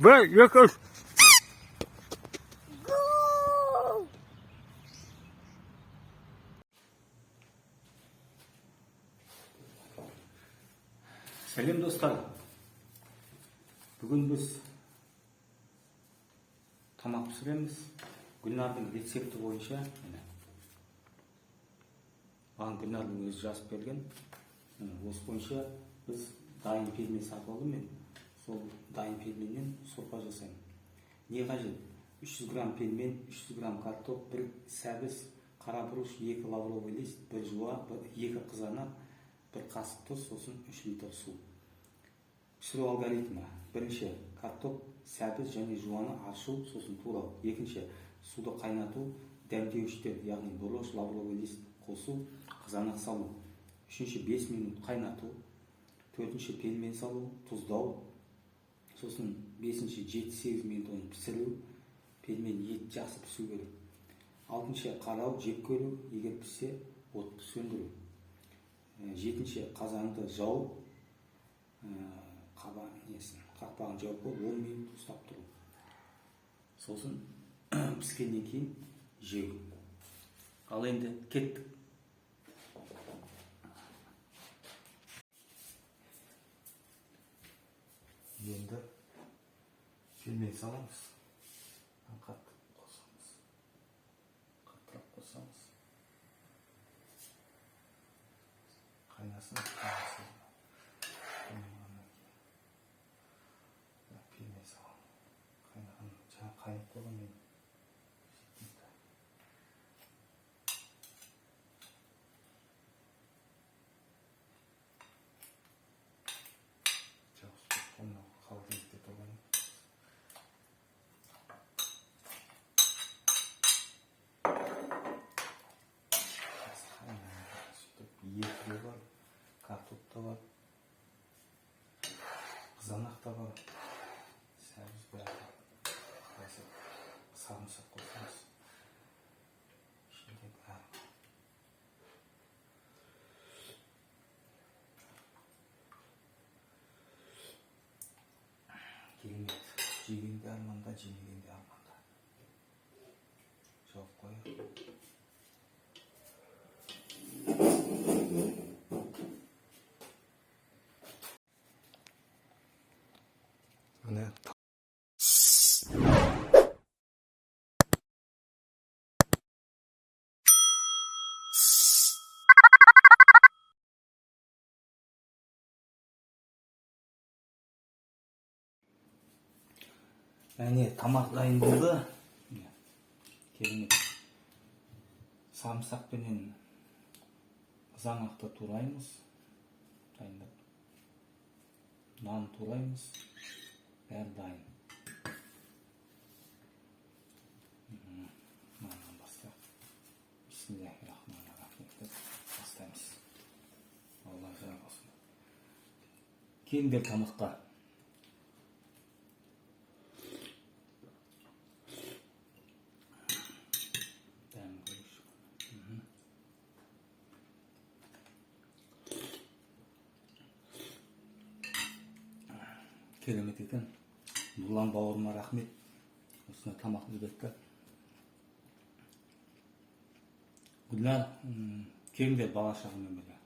Bir, iki, üç. Selam dostlar. Bugün biz tamak pişiremiz. Gülnar'ın retsepti boyunca Ağın Gülnar'ın özü жазып берген. Осы boyunca biz dayım pельмен сатып алдым мен. Сол dayım pельменнен сорпа жасаймын. Не қажет? 300 грамм пельмен, 300 грамм картоп, 1 сәбіз, қара бұрыш, 2 лавровый лист, 1 жуа, 2 қызанақ, 1 қасық тұз, сосын 3 литр су. Пісіру алгоритмі: бірінші, картоп, сәбіз және жуаны ашу, сосын турау. Екінші, суды қайнату, дәмдеуіштер, яғни бұрыш, лавровый лист қосу, қызанақ салу. Үшінші, 5 минут қайнату. Төртінші, пельмен салу, тұздау. Сосын 5-ші 7-8 минут оны пісіру. Пельмен ет жақсы пісу керек. 6-ші, қарау, жеп көру, егер піссе, отты сөндіру. 7-ші, қазанды жауып, қақпағын жауып қойып 10 минут ұстап тұру. Сосын піскеннен кейін жеу. Ал енді кеттік. Енді пельмен саламыз. Қаттырақ қосамыз. Қайнасын. Пельмен салам. Қайнаған жаңа қайнап қойған мен. Ет де бар, картоп та бар, қызанақ та бар, сәбіз бәрі бар. Сарымсақ қосамыз. Ішінде бәрі. Керемет. Жегенде арманда, жемегенде арманда. Жауып қояйық. Әне тамақ дайын болды. Керемет. Самсақпенен қызанақты тураймыз. Дайындап. Нан тураймыз. Бәрі дайын. Наннан бастап. Бисмиллахиррахманиррахим деп бастаймыз. Алла жар болсын. Келіңдер тамаққа. Керемет екен. Нұрлан бауырыма рахмет. Осына тамақ жіберді. Гүлнар, келіңдер бала шағымен бірге.